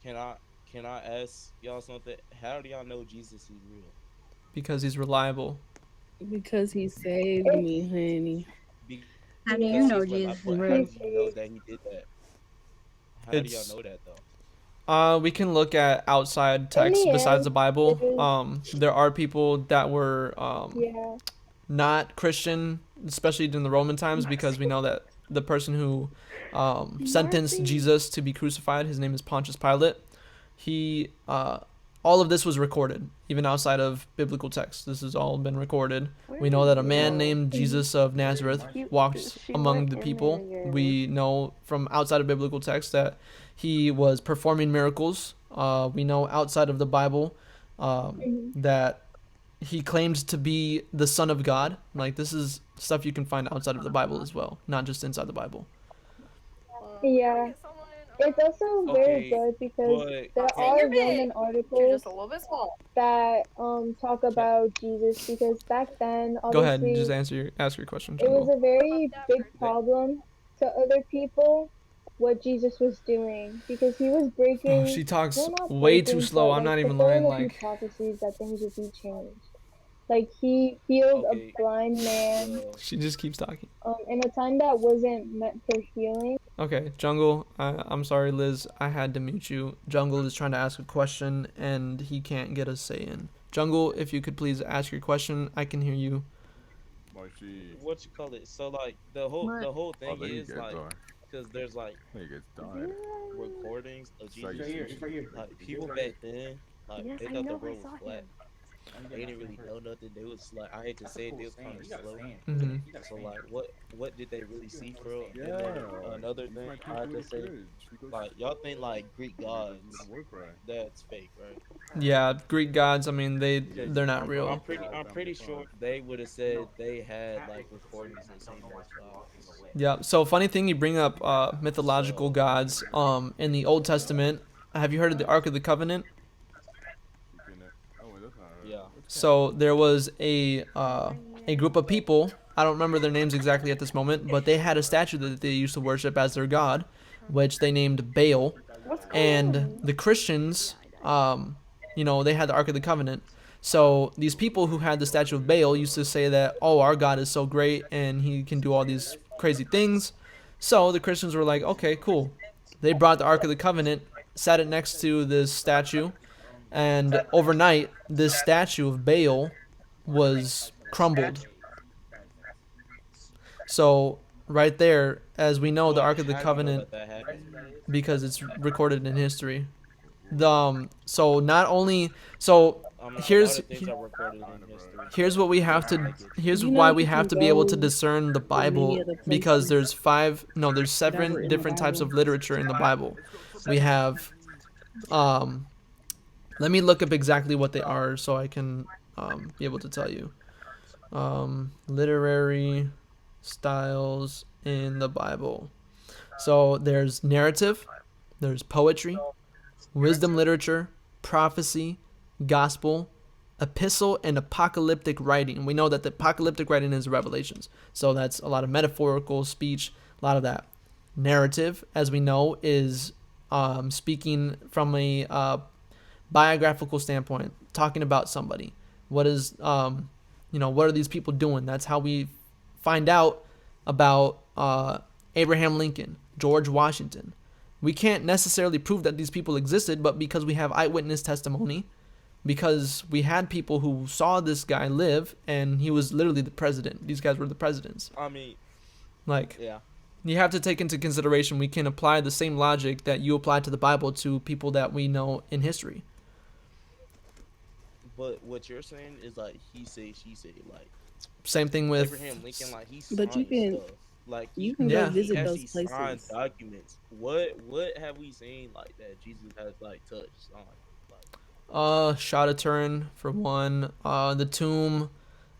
Can I ask y'all something? How do y'all know Jesus is real? because he's reliable. Because he saved me, honey. Because he's How do like, you but know how do Jesus you is know real? that he did that? How do y'all know It's that though? we can look at outside In texts the besides end, the Bible. there's There are people that were yeah. not Christian, especially in the Roman times, because we know that the person who sentenced Marcy. Jesus to be crucified, his name is Pontius Pilate. He all of this was recorded, even outside of biblical texts. This has all been recorded. We know that a man named Jesus of Nazareth walked among the people. We know from outside of biblical texts that he was performing miracles. We know outside of the Bible Mhm. that he claimed to be the son of God. Like this is stuff you can find outside of the Bible as well, not just inside the Bible. Yeah. It's also very Okay, good because but there can are Roman articles that talk can about Jesus because back then, Go ahead and just obviously, ask your question, it was Jungle. a very big that problem to other people what Jesus was doing because he was Oh, breaking, she talks well, not way too breaking, slow. but I'm like not even lying. fulfilling a few Like, prophecies that things would be changed. Like he healed a okay? blind man Well, she just keeps talking. in a time that wasn't meant for healing. Okay, Jungle. I'm sorry, Liz. I had to mute you. Jungle is trying to ask a question and he can't get a say in. Jungle, if you could please ask your question, I can hear you. Marcy. what you call it? So like What? the whole Oh, thing there you is get like, door. because there's like There you get died. recordings of It's like Jesus. Like people back then, like they thought the world was flat. They didn't really know nothing. They was like, I hate to say it, they was kind of slow. Mm-hmm. So like, what did they really see, bro? And then yeah. another He's thing my I had to P40 say, fridge because like y'all think like Greek he doesn't gods, work right. that's fake, right? Yeah, Greek gods. I mean, Because they're not real. I'm pretty sure they would have said they had like recordings of saying those gods. Yeah. So funny thing you bring up mythological So gods. In the Old Testament, have you heard of the Ark of the Covenant? You can. Oh, wait, that's not right. Yeah. What's that? So there was a group of people. I don't remember their names exactly at this moment, but they had a statue that they used to worship as their god, which they named Baal. What's going And on? the Christians, they had the Ark of the Covenant. So these people who had the statue of Baal used to say that, oh, our God is so great and he can do all these crazy things. So the Christians were like, okay, cool. They brought the Ark of the Covenant, sat it next to this statue, and overnight, this statue of Baal was crumbled. So right there, as we know, the but Ark of the how do you know Covenant, that that happened? because it's recorded in history. So not only so I mean, a lot here's of things are recorded in history, here's what we so have it's to like it's here's You know why we you have can to be able to go discern the to many Bible, other because places there's that were seven in the different types Bible. of literature in the Bible. We have um let me look up exactly what they are so I can be able to tell you. Literary styles in the Bible. So there's narrative, there's poetry, wisdom literature, prophecy, gospel, epistle, and apocalyptic writing. We know that the apocalyptic writing is Revelations. So that's a lot of metaphorical speech, a lot of that. Narrative, as we know, is speaking from a biographical standpoint, talking about somebody. What is, what are these people doing? That's how we find out about Abraham Lincoln, George Washington. We can't necessarily prove that these people existed, but because we have eyewitness testimony, because we had people who saw this guy live, and he was literally the president. These guys were the presidents. I mean, Like, yeah. you have to take into consideration we can apply the same logic that you apply to the Bible to people that we know in history. But what you're saying is like he say she say, like Same thing with, Abraham Lincoln, like he But signed stuff. Like you can go yeah, he visit those actually signed places. documents. What have we seen like that Jesus has like touched on? Like Shot a turn for one. The tomb.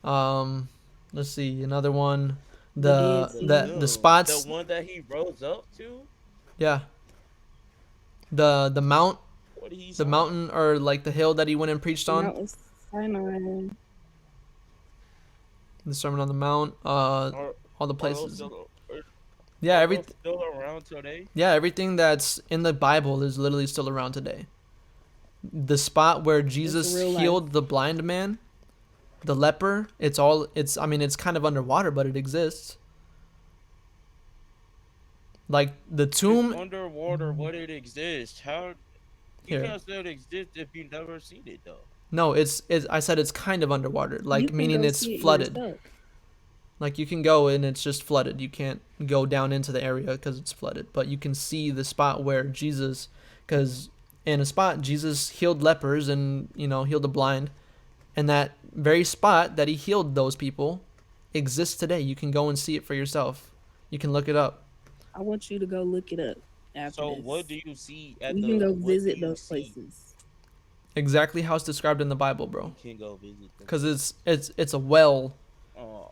Um, let's see another one. The Dead the Sea. The tomb, the spots. one that he rose up to. Yeah, the mount, What did he the sign? mountain, or like the hill that he went and preached on. Mount Sinai. The Sermon on the Mount. Or All the or those places. or Yeah, Are those still around today? yeah, everything that's in the Bible is literally still around today. The spot where Jesus real life. healed the blind man, the leper, I mean, it's kind of underwater, but it exists. Like the tomb It's underwater, what it exists? How you here. can't say it exists if you never seen it though. No, it's I said it's kind of underwater, You like can meaning go it's see it flooded. yourself. Like you can go and it's just flooded. You can't go down into the area because it's flooded, but you can see the spot where Jesus, because in a spot Jesus healed lepers and healed the blind, and that very spot that he healed those people exists today. You can go and see it for yourself. You can look it up. I want you to go look it up after So this. what do you see at We the can go what do visit you those see? places. Exactly how it's described in the Bible, bro. You can go visit them. Because it's a well Oh,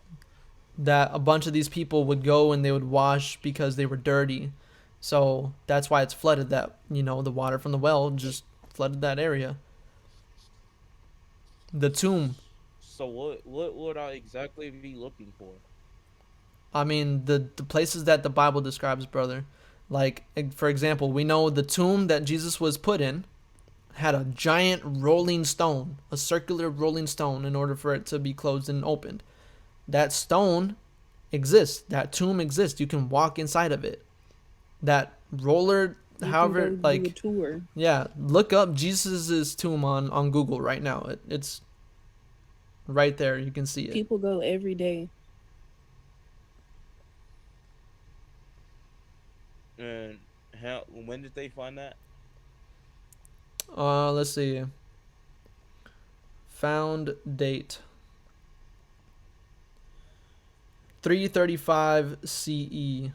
that a bunch of these people would go and they would wash because they were dirty. So that's why it's flooded. That the water from the well just flooded that area. The tomb. so what would I exactly be looking for? I mean the places that the Bible describes, brother. Like for example, we know the tomb that Jesus was put in had a giant rolling stone, a circular rolling stone, in order for it to be closed and opened. That stone exists. That tomb exists. You can walk inside of it. That roller, You however, can go do a like, tour. yeah, look up Jesus's tomb on Google right now. It's right there. You can see it. People go every day. And when did they find that? Let's see. Found date 335 CE.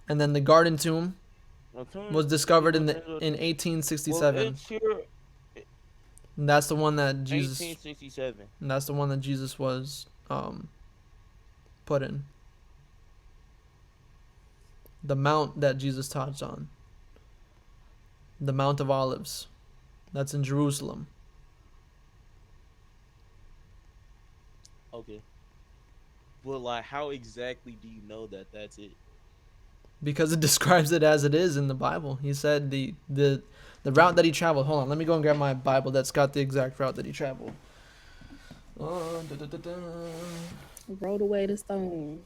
And then the Garden Tomb was discovered in 1867. Well, it's here, And that's the one that Jesus 1867. and that's the one that Jesus was put in. The mount that Jesus taught on. The Mount of Olives. That's in Jerusalem. Okay. But like, how exactly do you know that that's it? Because it describes it as it is in the Bible. He said the route that he traveled. Hold on, let me go and grab my Bible that's got the exact route that he traveled. Rolled away the stone.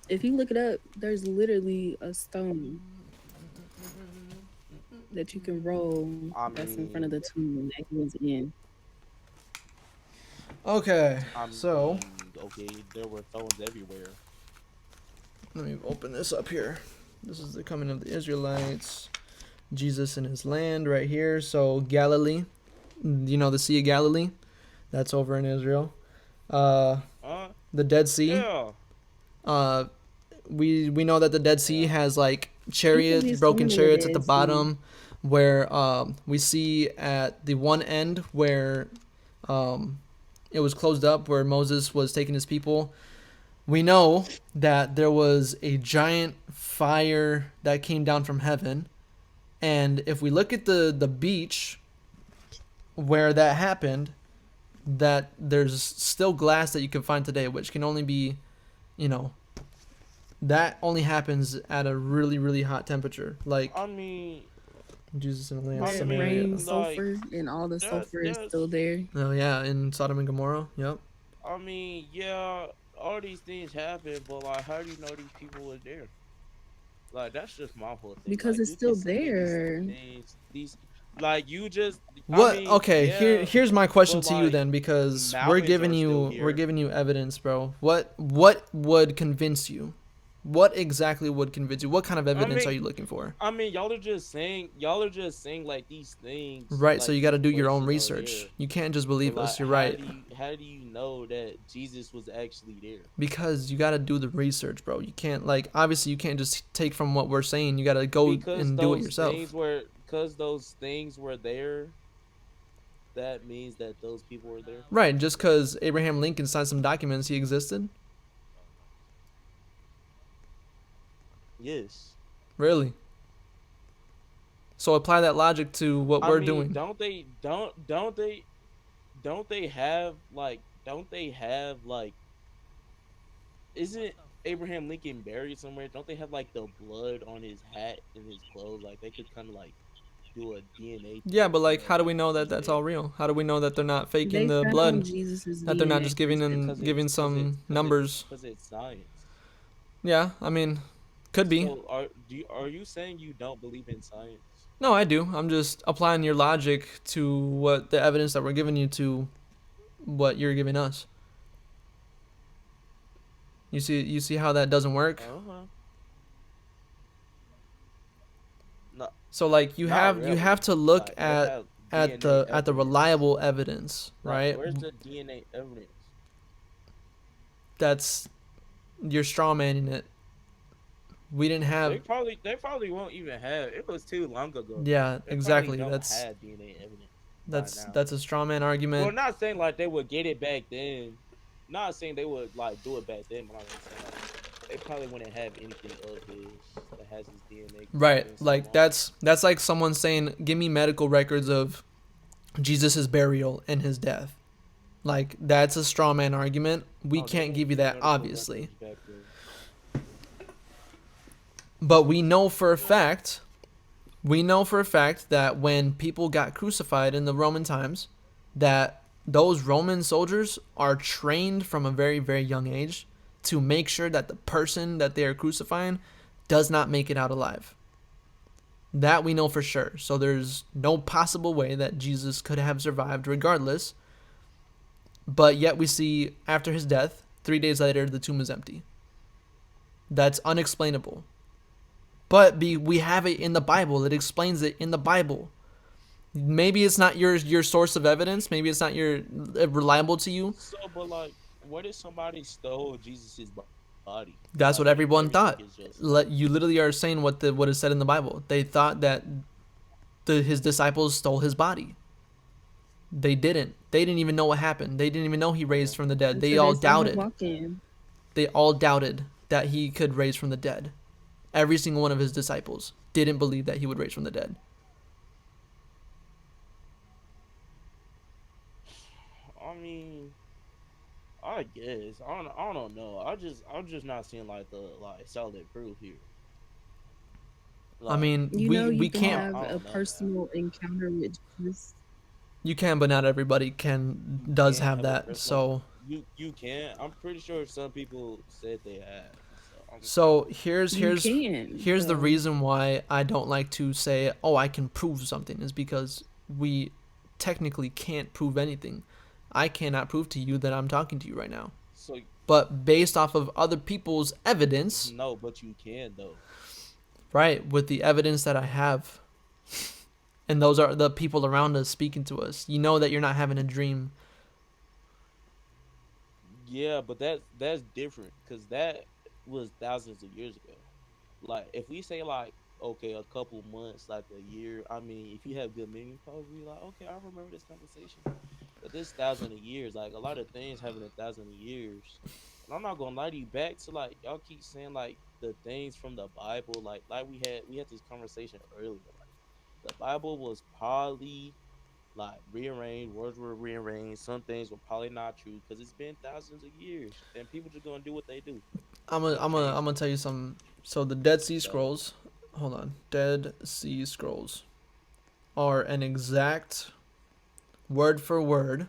If you look it up, there's literally a stone that you can roll that's in front of the tomb that he was in. Okay, I so mean, okay, there were stones everywhere. let me open this up here. This is the coming of the Israelites. Jesus in his land right here. So Galilee, the Sea of Galilee, that's over in Israel. The Dead Sea. Yeah. We know that the Dead Sea has like chariots, broken swimming in the chariots at the Dead Sea. bottom, where we see at the one end where it was closed up, where Moses was taking his people. We know that there was a giant fire that came down from heaven, and if we look at the beach where that happened, that there's still glass that you can find today, which can only be, that only happens at a really, really hot temperature. Like I mean, Jesus in the land I of That mean, Samaria. rain like, sulfur and all the sulfur is that's- still there. Oh yeah, in Sodom and Gomorrah. Yep. I mean, yeah, all these things happen, but like, how do you know these people were there? Like, that's just my whole thing. Because like, it's you still can say there. these, like, you just. What? I mean, Okay. yeah, Here's my question but, to you like, then, because we're mountains giving are still you here. evidence, bro. What would convince you? What exactly would convince you? What kind of evidence mean, are you looking for? I mean, y'all are just saying like these things. Right. So like, you got to these do your own places are research. there. You can't just But, believe like, us. You're right. How do you know that Jesus was actually there? Because you got to do the research, bro. You can't obviously you can't just take from what we're saying. You got to go and do it yourself. Because those things were there, that means that those people were there. Right. Just because Abraham Lincoln signed some documents, he existed. Yes. Really. So apply that logic to what we're doing. Don't they have like isn't Abraham Lincoln buried somewhere? Don't they have like the blood on his hat and his clothes? Like they could kind of like do a DNA Yeah, but test, like, how do we like know that be that's there. all real? How do we know that they're not faking They the found blood? Jesus's That they're not DNA. just giving some numbers? Because it's science. Yeah, I mean, could be. So are you saying you don't believe in science? No, I do. I'm just applying your logic to what the evidence that we're giving you to what you're giving us. You see how that doesn't work? No, So like you not have really. to look Like, they at have at DNA the evidence. reliable evidence, right? Where's the DNA evidence? That's you're straw manning it. We didn't have They probably won't even have. It was too long ago. yeah, They exactly. probably don't That's have DNA evidence. By now. that's a straw man argument. Well, not saying like they would get it back then. Not saying they would like do it back then, but I'm saying like, they probably wouldn't have anything of his that has his DNA. Right. It's so Like long. that's like someone saying, "Give me medical records of Jesus' burial and his death." Like that's a straw man argument. We Oh, they can't don't give you keep that, medical obviously. records back then. But we know for a fact that when people got crucified in the Roman times, that those Roman soldiers are trained from a very, very young age to make sure that the person that they are crucifying does not make it out alive. That we know for sure. So there's no possible way that Jesus could have survived regardless. But yet we see after his death, 3 days later, the tomb is empty. That's unexplainable. But we have it in the Bible. It explains it in the Bible. Maybe it's not your source of evidence. Maybe it's not reliable to you. So, but like, what if somebody stole Jesus' body? That's what Like, everyone thought. everything is just- You literally are saying what is said in the Bible. They thought that his disciples stole his body. They didn't. They didn't even know what happened. They didn't even know he raised from the dead. They So all saw him doubted. walk in. They all doubted that he could raise from the dead. Every single one of his disciples didn't believe that he would raise from the dead. I mean, I guess I don't know. I'm just not seeing like the solid proof here. I mean, You know, you we can can't. have I a don't know, personal encounter with Jesus. You can, but not everybody does can't have have a that. personal- So You can. I'm pretty sure some people said they had. so here's You can, the so- reason why I don't like to say, "Oh, I can prove something," is because we technically can't prove anything. I cannot prove to you that I'm talking to you right now. So But based off of other people's evidence, no, but you can though. right, with the evidence that I have, and those are the people around us speaking to us, you know that you're not having a dream. Yeah, but that's different because that was thousands of years ago. Like if we say like okay, a couple months, like a year. I mean, if you have good memory, probably like okay, I remember this conversation. But this thousand of years, like a lot of things happen in 1,000 years. And I'm not gonna lie to you. Back to like y'all keep saying like the things from the Bible, like we had this conversation earlier. Like the Bible was probably like rearranged, words were rearranged. Some things were probably not true because it's been thousands of years, and people just gonna do what they do. I'm gonna tell you something. So the Dead Sea Scrolls, hold on, Dead Sea Scrolls are an exact word for word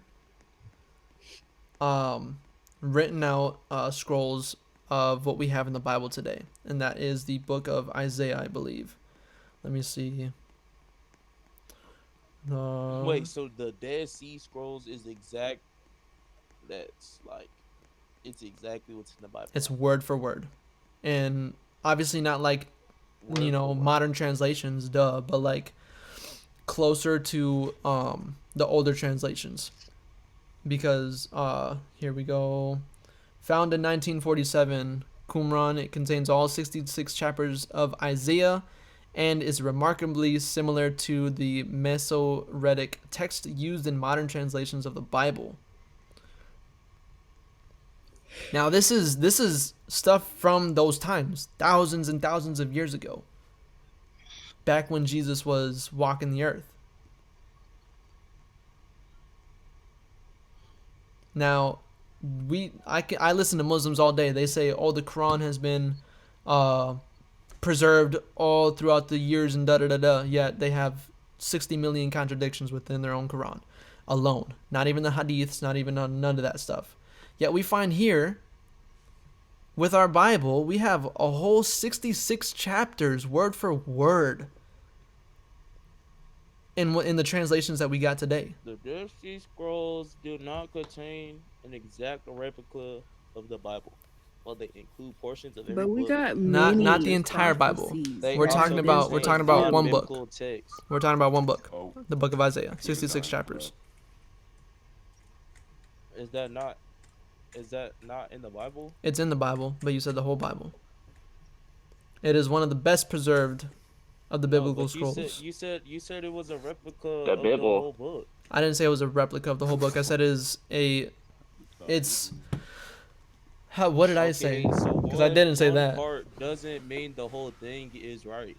written out scrolls of what we have in the Bible today, and that is the book of Isaiah, I believe. Let me see. Wait, so the Dead Sea Scrolls is exact? That's like, it's exactly what's in the Bible. It's word for word, and obviously not like Word you for know word. modern translations, duh, but like closer to the older translations, because here we go. Found in 1947, Qumran. It contains all 66 chapters of Isaiah, and is remarkably similar to the Masoretic text used in modern translations of the Bible. Now this is stuff from those times, thousands and thousands of years ago, back when Jesus was walking the earth. Now, I listen to Muslims all day. They say, oh, the Quran has been preserved all throughout the years and da da da da. Yet they have 60 million contradictions within their own Quran alone. Not even the hadiths, not even none of that stuff. Yet we find here, with our Bible, we have a whole 66 chapters, word for word, in the translations that we got today. The Dead Sea Scrolls do not contain an exact replica of the Bible. Well, they include portions of every But we book. got Not many the entire Bible. prophecies. They We're also talking about contain one book. biblical text. We're talking about one book, Oh, the book of Isaiah, keep it 66 going, chapters. Is that not in the Bible? It's in the Bible, but you said the whole Bible. It is one of the best preserved of the biblical but scrolls. You said it was a replica The of Bible. the whole book. I didn't say it was a replica of the whole book. I said it's. What did I say? Because I didn't say one that. part doesn't mean the whole thing is right.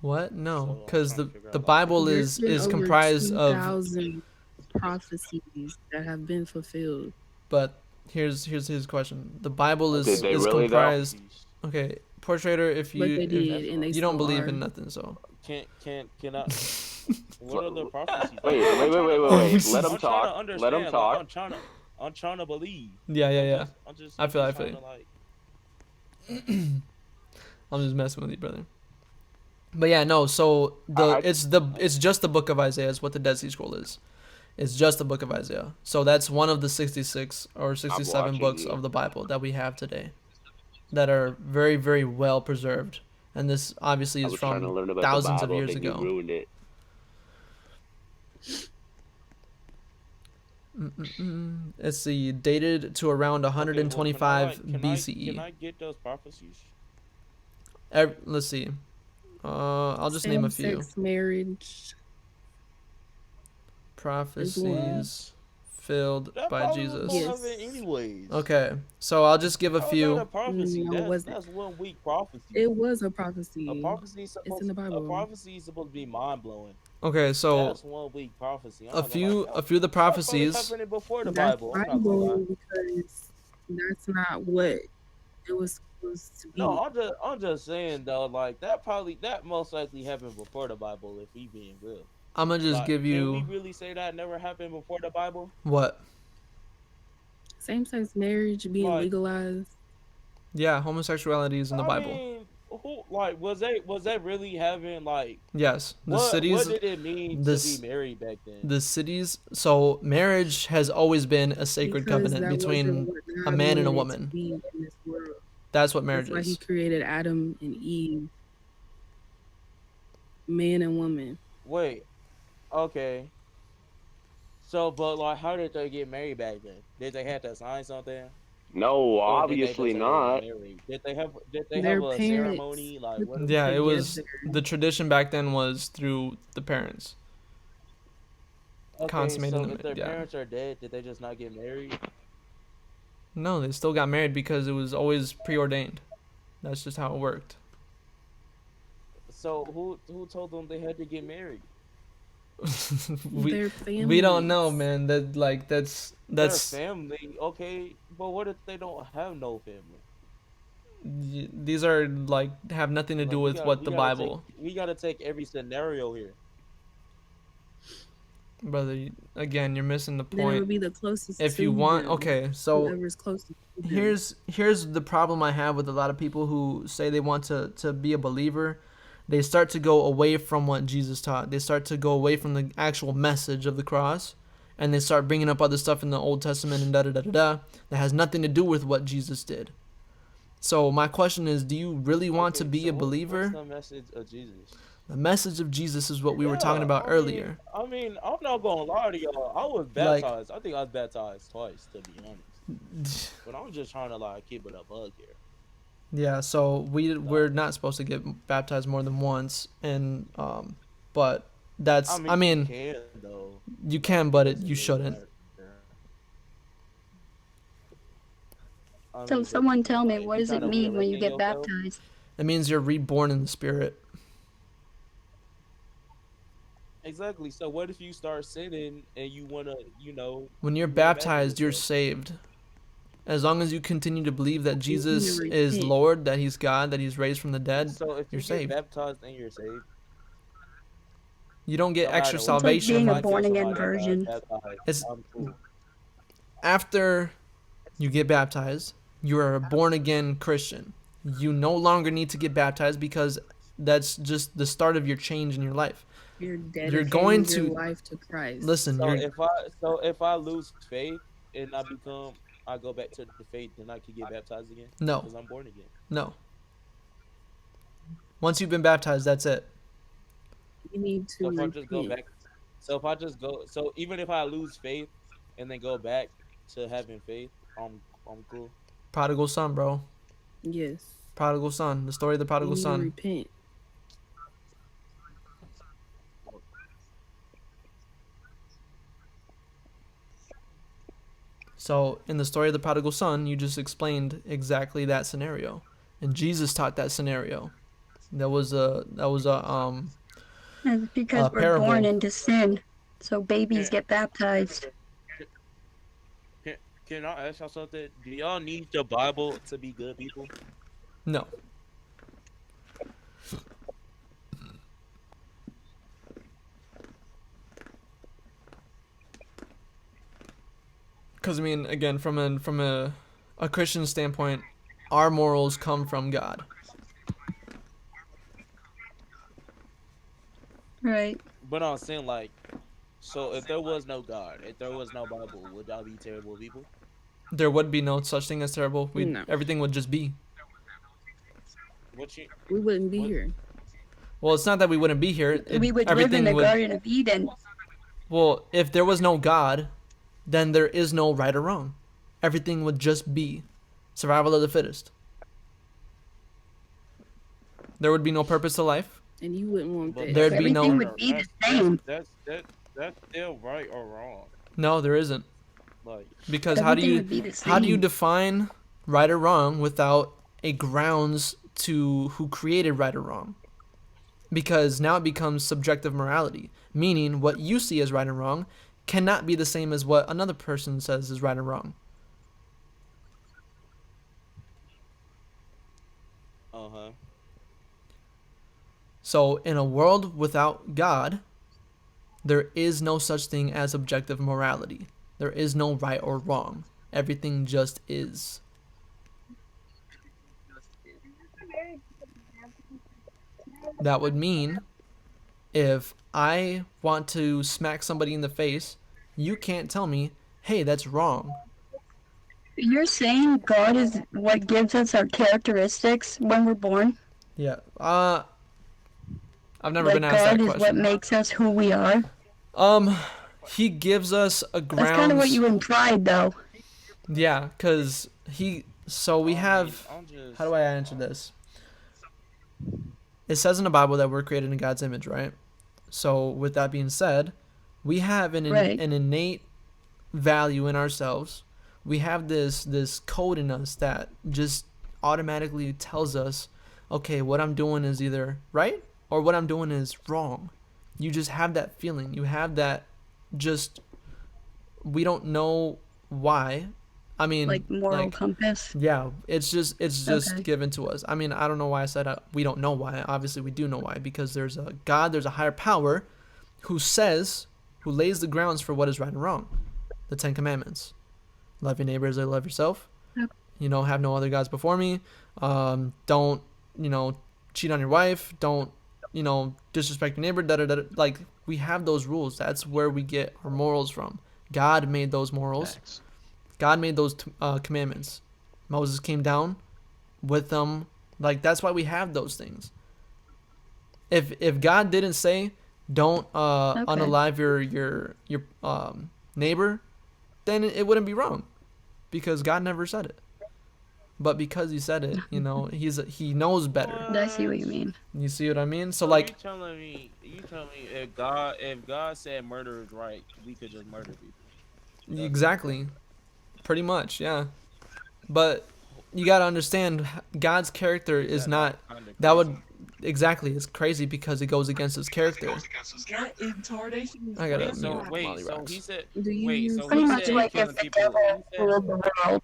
What? So No, I'm because trying to figure the out, like, Bible There's been is over comprised of. 2,000 prophecies that have been fulfilled. But here's his question. The Bible is Did they really, though? comprised. Okay, Portraiter, if But you they if did, and they you don't still believe are. in nothing, so. Can I? What are the prophecies? Wait. Let him I'm trying to talk. understand. Let him like, talk. I'm trying to believe. Yeah. I'm just I feel trying you. to, like, I'm just messing with you, brother. But yeah, no. So it's just the book of Isaiah is what the Dead Sea Scroll is. It's just the book of Isaiah. So that's one of the 66 or 67 watching books you. of the Bible that we have today, that are very, very well preserved. And this obviously I is was trying to from learn about thousands the of Bible, years then you ago. ruined it. It's dated to around 125 BCE. Can I get those prophecies? Let's see. I'll just name a few. Same-sex marriage. Prophecies filled That by probably Jesus. was Yes. part of it anyways. Okay, so I'll just give a How is few. that a prophecy? No, it wasn't. That's 1 week prophecy. It was a prophecy. A prophecy is It's in the Bible. A prophecy is supposed to be mind blowing. Okay, so That's 1 week prophecy. I'm a not gonna few lie. of the That's probably prophecies. happening before the That's Bible. I'm not gonna lie. because that's not what it was supposed to be. No, I'm just saying though, like that most likely happened before the Bible, if we being real. I'm gonna just Like, give Can we you really say that never happened before the Bible? what? Same-sex marriage being Like- legalized. Yeah, homosexuality is in the I Bible. mean, was they really having like Yes, the what cities. did it mean this- to be married back then? The cities. So marriage has always been a sacred because covenant that between wasn't what a God man and a wanted it to woman. be in this world. That's what marriage That's why He is. created Adam and Eve, man and woman. Wait, okay. So, but like, how did they get married back then? Did they have to sign something? No, Or did they just obviously say they were not. married? Did they have Their a parents ceremony? Like, put what? them Yeah, it was together. the tradition back then was through the parents. Okay, consummating so them, if their yeah. parents are dead, did they just not get married? No, they still got married because it was always preordained. That's just how it worked. So who told them they had to get married? we Their we don't know, families. man. That's Their family, okay, but what if they don't have no family? these are like have nothing to Like, do we with gotta- what we the gotta Bible, we gotta take every scenario here. brother. Again, you're missing the Then it would point. be the closest. If to you want, them, okay, so whoever's closest. to them. here's the problem I have with a lot of people who say they want to be a believer. They start to go away from what Jesus taught. They start to go away from the actual message of the cross, and they start bringing up other stuff in the Old Testament and da da da da da that has nothing to do with what Jesus did. So my question is, do you really want to Okay, be so a believer? What's the message of Jesus? The message of Jesus is what we were Yeah, talking about I mean- earlier. I mean, I'm not gonna lie to y'all. I was Like- baptized. I think I was baptized twice, to be honest. But I'm just trying to like keep it a bug here. Yeah, so we're not supposed to get baptized more than once, and but that's I mean you can though. you can, but you Doesn't shouldn't. matter. I So mean, someone but, tell me, like, what you does it tryna mean when you redeem get yourself? baptized? It means you're reborn in the spirit. Exactly. So what if you start sinning and you wanna, When you're you wanna abandon baptized, you're yourself? saved. As long as you continue to believe that You need to Jesus is repent. Lord, that He's God, that He's raised from the dead, So if you're you get saved. baptized and you're saved, You don't get no extra matter what. It's like So if being a I salvation. kill born again somebody after I virgin. was baptized, It's I'm cool. after you get baptized, you are a born again Christian. You no longer need to get baptized because that's just the start of your change in your life. You're You're going dedicating your to life to Christ. listen. So You're if I lose faith and I go back to the faith, then I can get baptized again no, because I'm born again. no. Once you've been baptized, that's it. You need So to if I just go repent. back, so even if I lose faith and then go back to having faith, I'm cool. Prodigal son, bro. Yes. Prodigal son. The story of the You prodigal need to son. repent. So in the story of the prodigal son, you just explained exactly that scenario, and Jesus taught that scenario. That was a It's because we're born parable. into sin. So babies Can, get baptized. can, can I ask y'all something? Do y'all need the Bible to be good people? No, because I mean, again, from a Christian standpoint, our morals come from God. Right. But I'm saying like, so if there was no God, if there was no Bible, would y'all be terrible people? There would be no such thing as terrible. No. Everything would just be. What you We wouldn't be what? here. Well, it's not that we wouldn't be here. We would live in Everything the would. Garden of Eden. Well, if there was no God, then there is no right or wrong. Everything would just be survival of the fittest. There would be no purpose to life. And you wouldn't want But that. There'd be Everything no. would be the same. That's still right or wrong. No, there isn't. Like Because Everything would be the how do you same. define right or wrong without a grounds to who created right or wrong? Because now it becomes subjective morality, meaning what you see as right and wrong cannot be the same as what another person says is right or wrong. uh-huh. So in a world without God, there is no such thing as objective morality. There is no right or wrong. Everything just is. That would mean if I want to smack somebody in the face, you can't tell me, hey, that's wrong. You're saying God is what gives us our characteristics when we're born? Yeah. I've never Like been asked God that is what question. makes us who we are? He gives us a That's kind of what grounds. you implied, though. Yeah, because so we have. I'm just How do I answer this? It says in the Bible that we're created in God's image, right? So with that being said, we have Right. an innate value in ourselves. We have this code in us that just automatically tells us, okay, what I'm doing is either right or what I'm doing is wrong. You just have that feeling. You have that just we don't know why. I mean, Like moral compass. yeah, it's just Okay. given to us. I mean, I don't know why I said we don't know why. Obviously, we do know why because there's a God, there's a higher power who lays the grounds for what is right and wrong. The 10 Commandments. Love your neighbor as I love yourself. Yep. Have no other gods before me. Don't, cheat on your wife. Don't, disrespect your neighbor. Da, da, da, da. Like, we have those rules. That's where we get our morals from. God made those morals. Facts. God made those commandments. Moses came down with them. Like, that's why we have those things. If God didn't say don't Okay. unalive your neighbor, then it wouldn't be wrong, because God never said it. But because He said it, He knows better. I see what you mean. You see what I mean? So So like, you telling me if God said murder is right, we could just murder people. exactly, pretty much, yeah. But you gotta understand, God's character is not. Kinda That would crazy. Exactly, it's crazy because it goes against his character. That intonation is I gotta Wait, so mute Molly so Rocks. he said, Do you wait, use so Pretty he much said like killing if the people. devil ruled the world,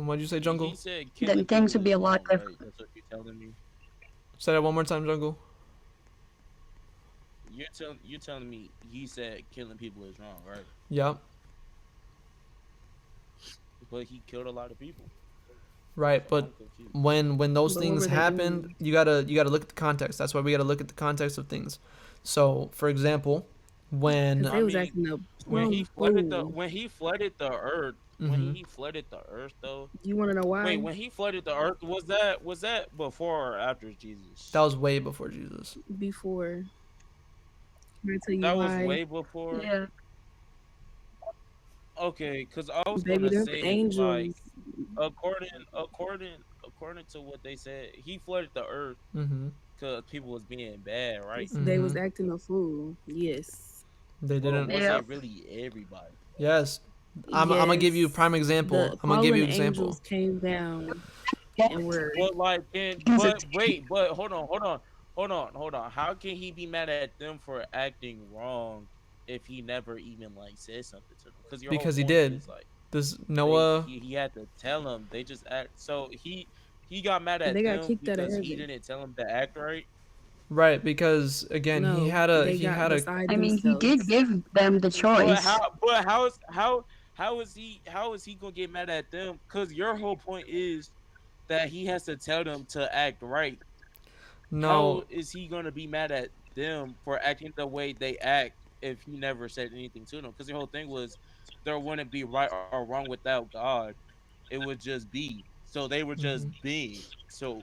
What'd you say, He Jungle? said killing then things people would be is a lot wrong, different. right? That's what you're telling me. Say that one more time, Jungle. You're telling me he said killing people is wrong, right? Yep. But he killed a lot of people. Right, So but I'm confused. when those But what things were they happened, doing? you gotta look at the context. That's why we gotta look at the context of things. So, for example, when Because I they was mean, acting a when he plum flooded the fool. when he flooded the earth, when Mhm. he flooded the earth though. You want to know Wait, why? when he flooded the earth, was that before or after Jesus? that was way before Jesus. Before. Can I tell you That was why? way before. Yeah. Okay, because I was Baby, gonna them say like angels. according to what they said, he flooded the earth Mhm. because people was being bad, right? They was Mhm. acting a fool. Yes. They But didn't. was Yeah. it really everybody? Yes. I'm gonna give you a prime Yes. example. The I'm gonna give you fallen an example. angels came down and were But like, but wait, but hold on. How can he be mad at them for acting wrong if he never even like said something to them? Because your whole Because he point did. is like This Noah. he had to tell them. They just act. So he got mad at they got them kicked out of because he heaven. didn't tell them to act right. Right, because again, he No, had a they he got had a beside I mean, he did themselves. give them the But choice. how is he gonna get mad at them? Because your whole point is that he has to tell them to act right. no. How is he gonna be mad at them for acting the way they act if he never said anything to them? Because the whole thing was there wouldn't be right or wrong without God. It would just be. So they were just Mhm. being. So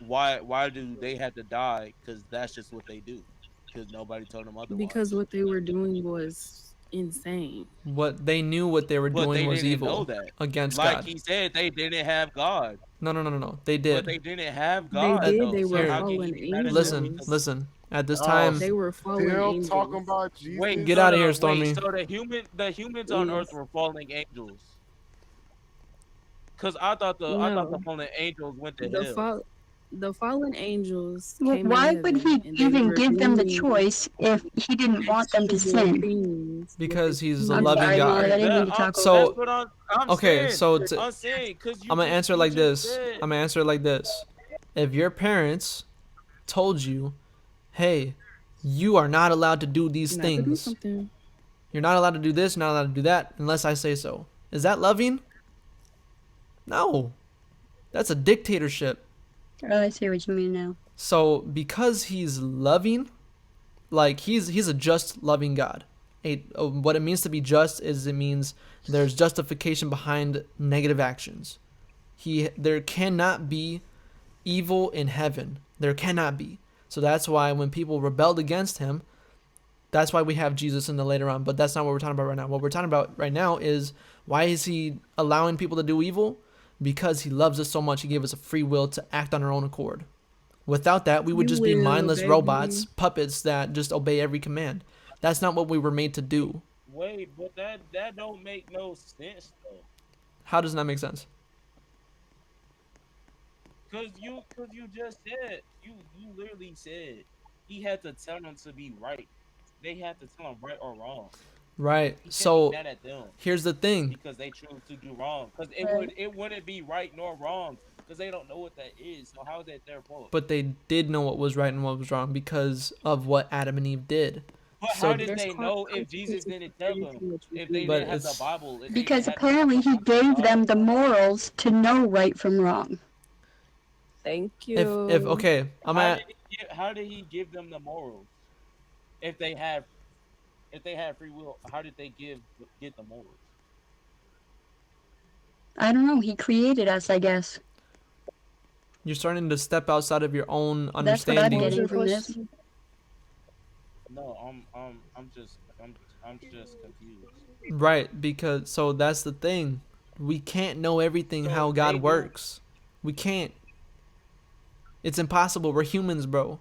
why do they have to die? Because that's just what they do. Because nobody told them Because otherwise. what they were doing was insane. What they knew what they were But doing they was didn't know evil that. against Like God. he said, they didn't have God. No. They But they did. didn't have They God did. though. They So were Here, how can he fallen be mad at them? listen, angels. Because listen. At this Oh, time, They were fallen still angels. talking about wait, Jesus. get so out of here, wait, Stormy. so the humans on Earth Yes. were fallen angels. Cause I thought the No. fallen angels went to The hell. the fallen angels Well, came out why of would heaven he and they even were give them the doing choice if he didn't want them to evil sin? things with because the he's a I'm loving sorry, humans. Molly. I God. didn't mean to talk over. That's So, what I'm okay, saying. so I'm saying because I'm gonna answer it you like just this. said I'm gonna answer it like this. If your parents told you, "Hey, you are not allowed to do these Not to do things. something. You're not allowed to do this, not allowed to do that unless I say so." Is that loving? No. That's a dictatorship. Oh, I see what you mean now. So, because he's loving, like he's a just loving God. What it means to be just is it means there's justification behind negative actions. There cannot be evil in heaven. There cannot be. So that's why when people rebelled against him, that's why we have Jesus in the later on. But that's not what we're talking about right now. What we're talking about right now is why is he allowing people to do evil? Because he loves us so much. He gave us a free will to act on our own accord. Without that, we would You just be will, mindless baby. robots, puppets that just obey every command. That's not what we were made to do. wait, but that don't make no sense though. How does that make sense? Cause you just said you literally said he had to tell them to be right. They had to tell him right or wrong. Right. He can't So be mad at them here's the thing. because they choose to do wrong. Cause Right. it wouldn't be right nor wrong because they don't know what that is. So how is that their fault? But they did know what was right and what was wrong because of what Adam and Eve did. But So how did There's they know if Jesus consequences didn't for tell everything them? that you If they do. But didn't have the it's Bible, if they Because didn't have apparently he gave them the morals to know right from wrong. Thank you. if okay, how did he give them the morals? If they have free will, how did they get the morals? I don't know. He created us, I guess. you're starting to step outside of your own That's what I'm understanding. What was getting your from this. question? No, I'm just confused. Right, because so that's the thing. We can't know everything So how they God do- works. We can't. It's impossible. We're humans, bro.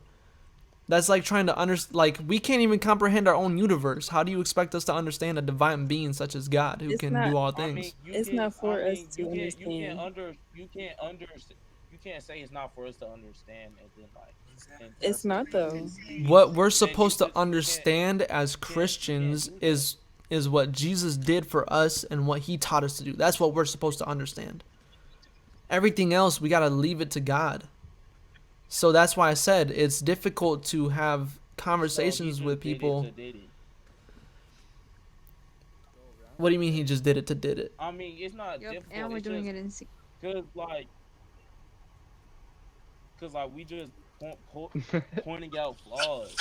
That's like trying to like we can't even comprehend our own universe. How do you expect us to understand a divine being such as God who It's can not- do all I mean, things? It's not for us to understand. You can't say it's not for us to understand, and then like It's not though. What we're supposed to understand as Christians is what Jesus did for us and what he taught us to do. That's what we're supposed to understand. Everything else, we got to leave it to God. So that's why I said it's difficult to have conversations with people. What do you mean he just did it to did it? I mean, it's not Yep, difficult. and we're it's doing just, it in sync. cause like we just pointing out flaws.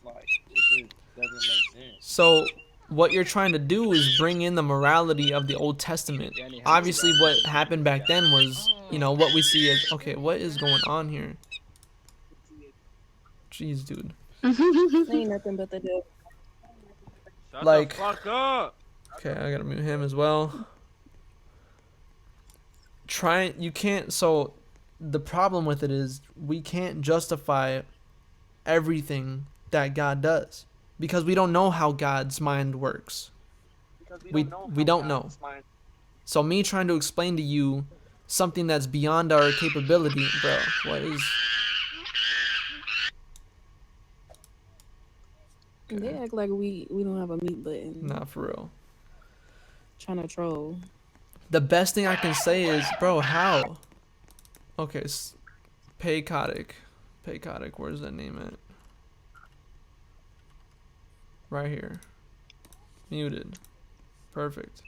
Like it just doesn't make sense. So what you're trying to do is bring in the morality of the Old Testament. Obviously what happened back then was, you know, what we see as, okay, what is going on here? Jeez, dude. Ain't nothing but the devil. Shut Like- the fuck up. Okay, I gotta mute him as well. You can't, so the problem with it is we can't justify everything that God does because we don't know how God's mind works. We don't know. So me trying to explain to you something that's beyond our capability, bro, what is... They act like we don't have a mute button. Not for real. Trying to troll. The best thing I can say is, bro, how? Okay, Paycotic. Paycotic, where's that name at? Right here. Muted. Perfect.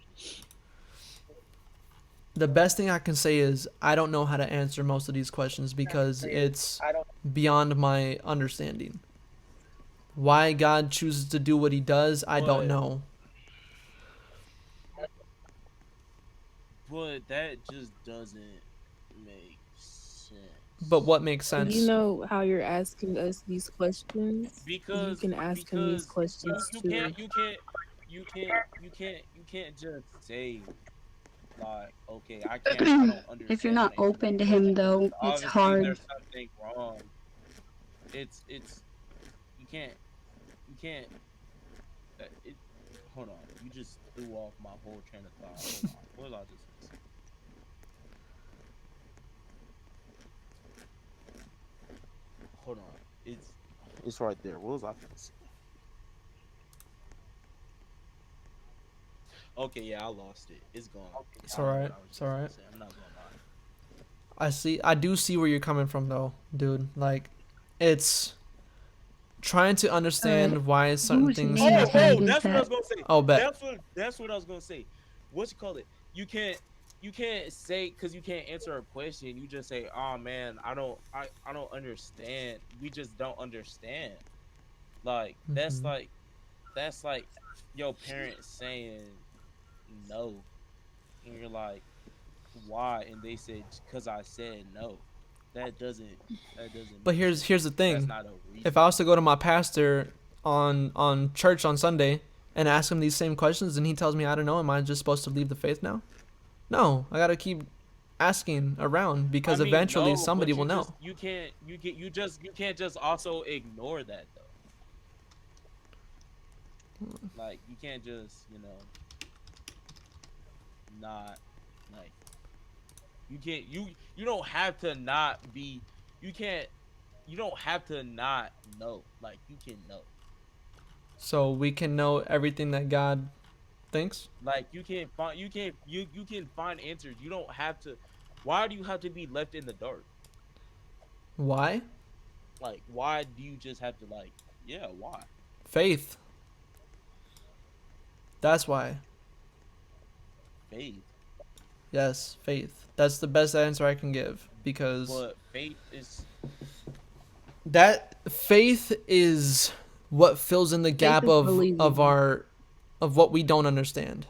The best thing I can say is I don't know how to answer most of these questions because it's beyond my understanding. Why God chooses to do what he does, I don't know. But that just doesn't make sense. But what makes sense? You know how you're asking us these questions? Because you can ask him these questions you too. can't just say like, okay, I don't understand. If you're not open to him, though, it's Obviously, hard. There's something wrong. It's you can't. Hold on, you just threw off my whole train of thought. Hold on, what was I just saying? Hold on, it's right there. What was I gonna say? Okay, yeah, I lost it. It's gone. It's alright. It's alright. I'm not gonna lie. I do see where you're coming from though, dude. Like, it's trying to understand why certain who's things name? happen. That's what I was gonna say. Oh, bet. That's what I was gonna say. What you call it? You can't say because you can't answer a question. You just say, "Oh man, I don't understand." We just don't understand. Like that's Mhm. like your parents saying no, and you're like, "Why?" And they said, "Cause I said no." That doesn't. But here's the That's thing. not a reason. If I was to go to my pastor on church on Sunday and ask him these same questions and he tells me I don't know, am I just supposed to leave the faith now? No, I gotta keep asking around because I mean, eventually no, somebody but will know. you can't just also ignore that though. Like you can't just not like you don't have to not be you don't have to not know, like you can know, So we can know everything that God thinks. like you can find answers. You don't have to. Why do you have to be left in the dark? Why? Like why do you just have to why? Faith. That's why. Faith. Yes, faith. That's the best answer I can give because But faith is that faith is what fills in the gap is of believing. what we don't understand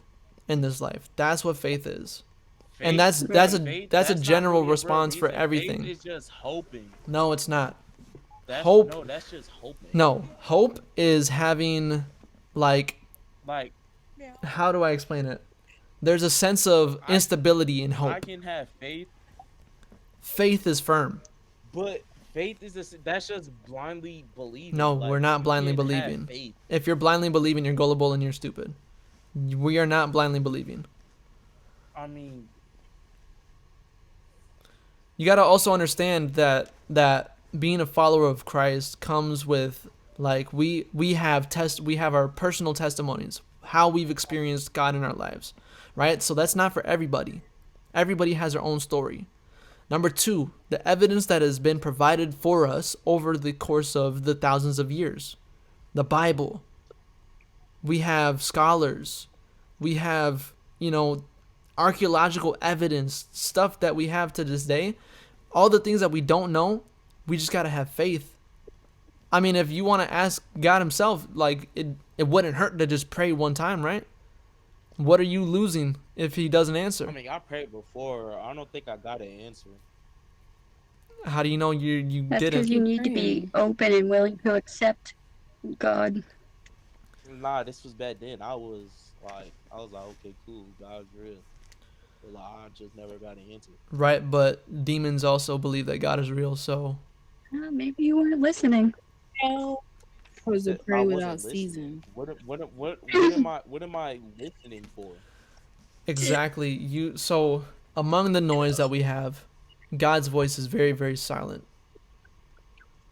in this life. That's what faith is. And faith, that's a not general really a real response for reason. everything. Faith is just hoping. No, it's not. No, that's just hoping. No, hope is having like Like how do I explain it? There's a sense of instability in I hope. can have faith, Faith is firm. but faith is that's just blindly believing. No, Like, we're not you blindly can't have believing. faith. If you're blindly believing, you're gullible and you're stupid. We are not blindly believing. I mean, You got to also understand that being a follower of Christ comes with like we have our personal testimonies, how we've experienced God in our lives, right? So that's not for everybody. Everybody has their own story. Number two, the evidence that has been provided for us over the course of the thousands of years. The Bible. We have scholars. We have, archaeological evidence, stuff that we have to this day. All the things that we don't know, we just got to have faith. I mean, if you want to ask God himself, like, it wouldn't hurt to just pray one time, right? What are you losing if he doesn't answer? I mean, I prayed before. I don't think I got an answer. How do you know you That's because didn't? you need to be open and willing to accept God. Nah, this was back then. I was like, okay, cool, God's real. But like, I just never got an answer. Right, but demons also believe that God is real, so Maybe you weren't listening. Was to I pray wasn't without listening. season. What am I listening for? exactly. So among the noise that we have, God's voice is very, very silent.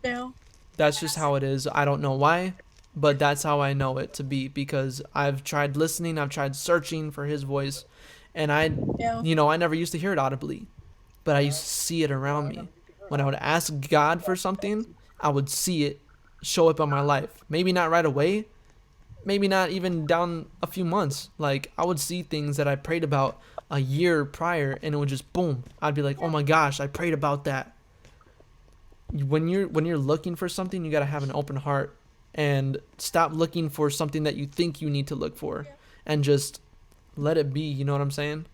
No. That's just how it is. I don't know why, but that's how I know it to be, because I've tried listening, I've tried searching for his voice, and I never used to hear it audibly, but I used to see it around me. When I would ask God for something, I would see it show up in my life. Maybe not right away, maybe not even down a few months. Like, I would see things that I prayed about a year prior, and it would just boom. I'd be like, oh my gosh, I prayed about that. When you're looking for something, you gotta have an open heart and stop looking for something that you think you need to look for, and just let it be. You know what I'm saying?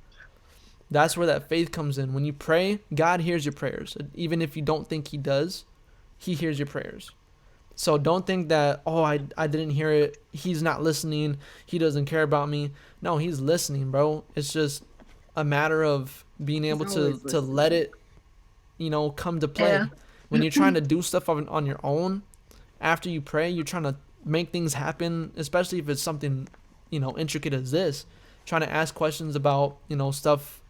That's where that faith comes in. When you pray, God hears your prayers. Even if you don't think he does, he hears your prayers. So don't think that, I didn't hear it, he's not listening, he doesn't care about me. No, he's listening, bro. It's just a matter of being able to let it, come to play. Yeah. When you're trying to do stuff on your own, after you pray, you're trying to make things happen, especially if it's something, intricate as this. Trying to ask questions about, stuff,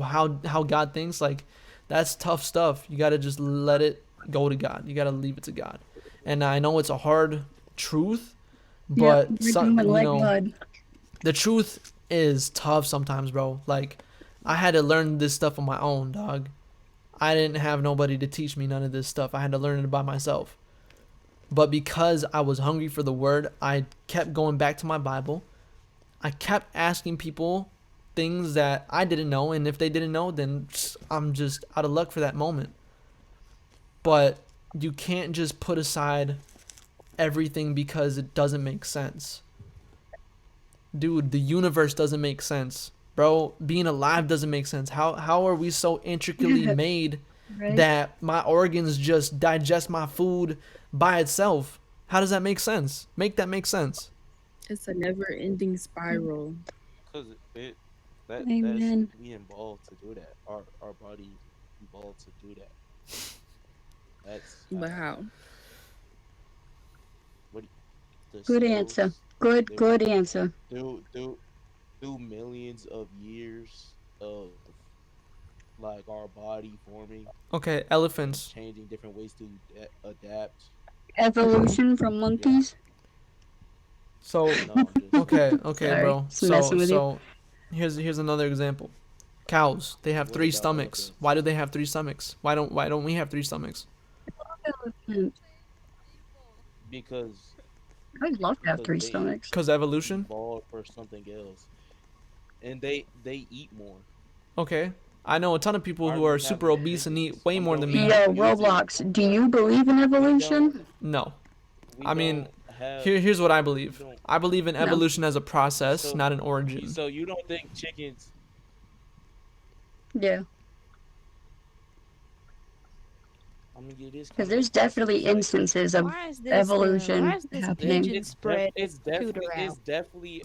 how God thinks, like, that's tough stuff. You got to just let it go to God. You got to leave it to God. And I know it's a hard truth, but the truth is tough sometimes, bro. Like, I had to learn this stuff on my own, dog. I didn't have nobody to teach me none of this stuff. I had to learn it by myself. But because I was hungry for the word, I kept going back to my Bible. I kept asking people things that I didn't know, and if they didn't know, then I'm just out of luck for that moment. But you can't just put aside everything because it doesn't make sense. Dude, the universe doesn't make sense. Bro, being alive doesn't make sense. How are we so intricately made Right. that my organs just digest my food by itself? How does that make sense? Make that make sense. It's a never-ending spiral. Because that's Amen. we involved to do that. Our body involved to do that. That's But how? the Good cells answer. Good answer. through millions of years of like our body forming, Okay, elephants. changing different ways to adapt. Evolution from monkeys. So No, I'm just, okay, Sorry, bro. just messing with you. So here's another example. Cows, they have What 3 about stomachs. elephants? Why do they have 3 stomachs? Why don't we have 3 stomachs? because I'd love to have Because 3 they- stomachs. Cuz evolution? evolved for something else, and they eat more. Okay. I know a ton of people Why who do are we have super obese and eat appendix? way more than me. Yeah. Yo, Roblox, do you believe in evolution? No. We I mean, don't have, Here's what I believe. don't- I believe in No. evolution as a process, So- not an origin. So you don't think chickens? Yeah. I mean, it is. Because there's definitely instances of Why is this evolution why is this happening. pigeon spread It's tutor definitely. It's out? definitely.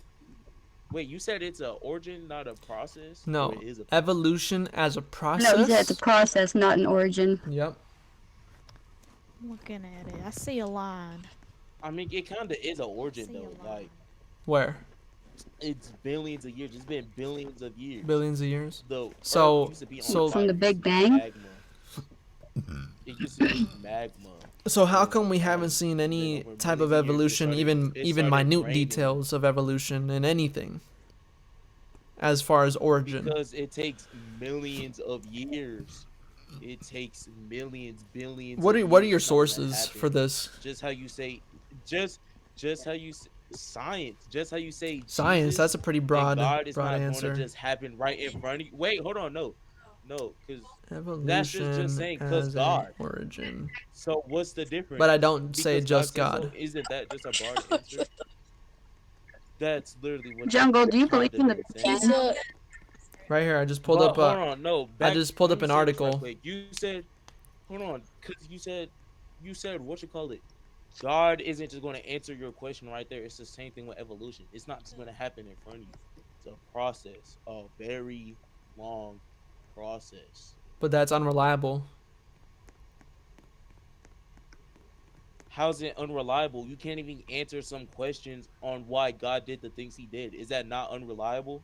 Wait, you said it's an origin, not a process? No. Or it is a Evolution as a process. No, he said it's a process, not an origin. Yep. Looking at it, I see a line. I mean, it kind of is an origin See though. a line. Like Where? it's billions of years. It's been billions of years. Billions of years. The So- Earth used to be on so- From the fire, Big Bang? magma. It's just magma. So how come we haven't seen any over type of millions of years, it evolution, started- it even started minute raining. details of evolution in anything, as far as origin? Because it takes millions of years. It takes millions, billions. What of are your years for something to sources happen. for this? Just how you say, just how you science. Just how you say Science. Jesus That's a pretty and broad God is not answer. going to just happen right in front of you. Wait, hold on, no, because Evolution just saying 'cause as God. a origin. so what's the difference? But I don't say Because just said so, God. isn't that just a broad answer? That's literally what. Jungle, do you kinda believe in the been Big saying. He said, Right here, I just pulled But up. hold on, no. I just pulled let up me an say this right article. quick. You said, hold on, because you said what you call it. God isn't just going to answer your question right there. It's the same thing with evolution. It's not just going to happen in front of you. It's a process, a very long process. But that's unreliable. How's it unreliable? You can't even answer some questions on why God did the things He did. Is that not unreliable?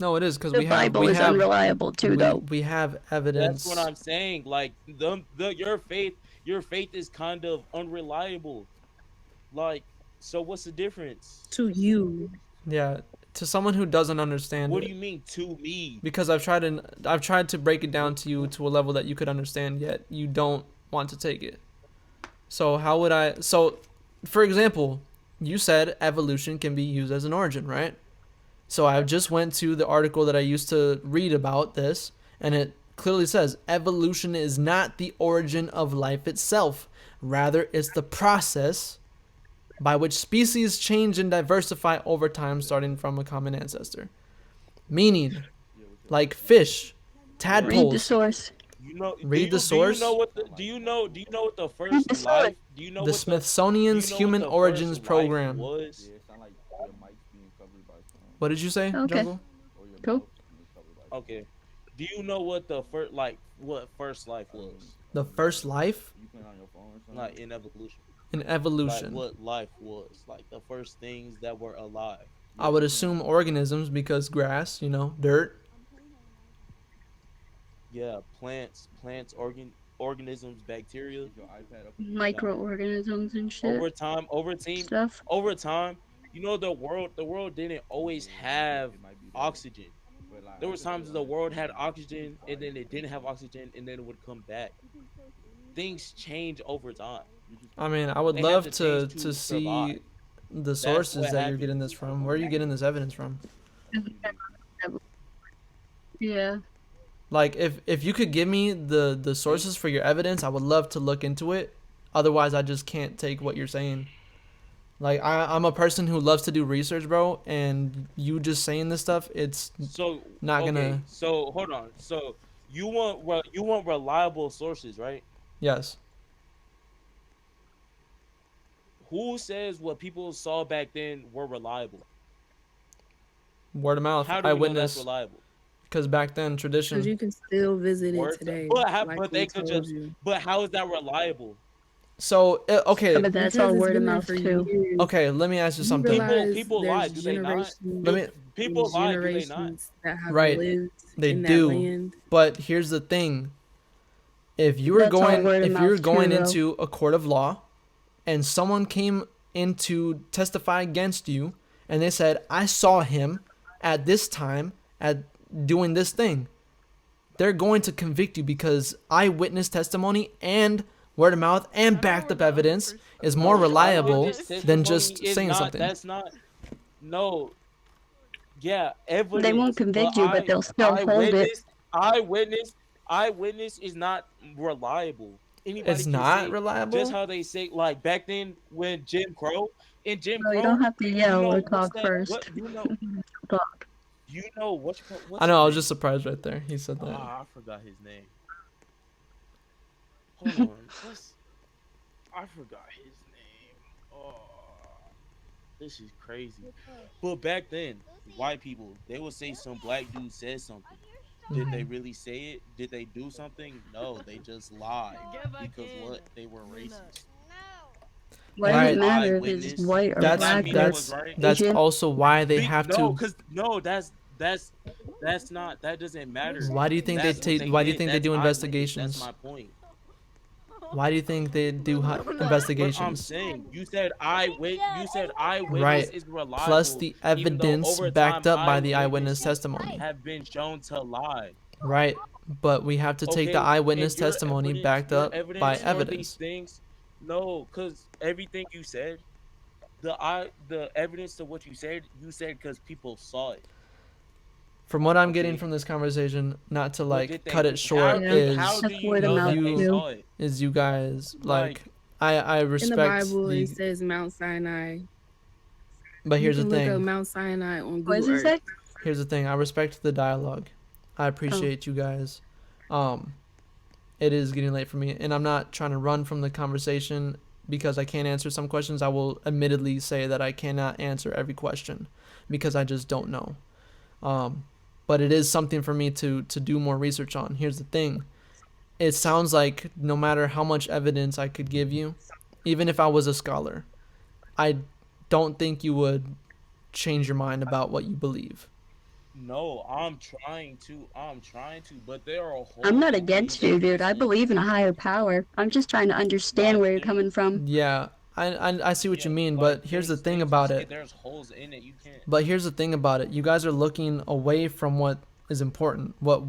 No, it is because The Bible is unreliable too, though. we have evidence. That's what I'm saying. Like your faith is kind of unreliable. Like, so what's the difference? to you. Yeah, to someone who doesn't understand What it. do you mean to me? Because I've tried to break it down to you to a level that you could understand, yet you don't want to take it. So how would I? So, for example, you said evolution can be used as an origin, right? So I just went to the article that I used to read about this, and it clearly says evolution is not the origin of life itself. Rather, it's the process by which species change and diversify over time, starting from a common ancestor. Meaning, like fish, Read the tadpoles. source. You know, Read the source. Do you know what the Read first the source. life? Do you know The what Smithsonian's do you know Human what the Origins first life Program. was? What did you say, Okay. Jungle? Cool. Okay. Do you know what the first life was? The first life Like in evolution. in Like evolution. what life was. Like the first things that were alive. I would assume organisms because grass, dirt. Yeah, plants, organisms, bacteria. Microorganisms and shit. Over Stuff. time, the world didn't always have oxygen. There was times the world had oxygen and then it didn't have oxygen and then it would come back. Things change over time. I mean, I would They love have to to change to see survive. the sources what that you're getting this from. Where are you getting this evidence from? Yeah. Like, if you could give me the sources for your evidence, I would love to look into it. Otherwise, I just can't take what you're saying. Like, I'm a person who loves to do research, bro, and you just saying this stuff, it's So not okay, gonna. So hold on. So you want reliable sources, right? Yes. Who says what people saw back then were reliable? Word of mouth. How do we know that's Eyewitness. reliable? Because back then, Because tradition. you can still visit it Word- today. but like they we could told just. you. But how is that reliable? So, okay. But that's Because all it's word of been there mouth for too. years. Okay, let me ask you You something. realize People there's lie, do they not? generations Let me. People and lie, do they not? generations that have Right, lived they in do. that land. But here's the thing. If you were That's all going word of if you were mouth going too, though. into a court of law and someone came in to testify against you and they said, "I saw him at this time at doing this thing." They're going to convict you because eyewitness testimony and word of mouth and backed up evidence is more reliable Eyewitness than testimony just is saying not- something. That's not. No. Yeah, evidence. They won't convict you, but they'll still hold it. Eyewitness is not reliable. Anybody It's can not say, reliable? Just how they say, like back then when Jim Crow, in Jim No, Crow, you don't have to yell or what's talk that- first. What, Talk. you know what? What's I know, I was his just surprised right there. He said name? that. I forgot his name. Hold on, I forgot his name. Oh, this is crazy. But back then, white people, they would say some black dude said something. Did they really say it? Did they do something? No, they just lied because what? They were racist. Why does Right. it matter if it's Eyewitness. white or That's black mean or it that's was right. that's Asian? also why they have no, to. because no, that's not. That doesn't matter. Why do you think That's they what take? Why do you did. think they That's do eyewitness. investigations? That's my point. Why do you think they do But I'm investigations? saying, you said eyewitness Right. is reliable. Plus the even though evidence over backed time up by the eyewitness eyewitnesses testimony. have been shown to lie. Right. But we have to take the Okay, eyewitness and your testimony evidence, backed your up by evidence for these evidence. things, no, because everything you said, the evidence to what you said because people saw it. From what I'm getting Okay. from this conversation, not to But like did they- cut it short, Yeah. is how do That's you word of know mouth that they you- too. saw it? is you guys like Like, I In the respect Bible, the, it says Mount Sinai. but here's you the can look up thing. Mount Sinai on Google What does it Earth. say? Here's the thing. I respect the dialogue. I appreciate you guys. It is getting late for me, and I'm not trying to run from the conversation because I can't answer some questions. I will admittedly say that I cannot answer every question because I just don't know. But it is something for me to do more research on. Here's the thing. It sounds like no matter how much evidence I could give you, even if I was a scholar, I don't think you would change your mind about what you believe. no, I'm trying to, but there are a whole. I'm not against you, dude. I believe in a higher power. I'm just trying to understand where you're coming from. Yeah, I see what you mean, but here's the thing about it. There's holes in it. You can't. But here's the thing about it. You guys are looking away from what is important, what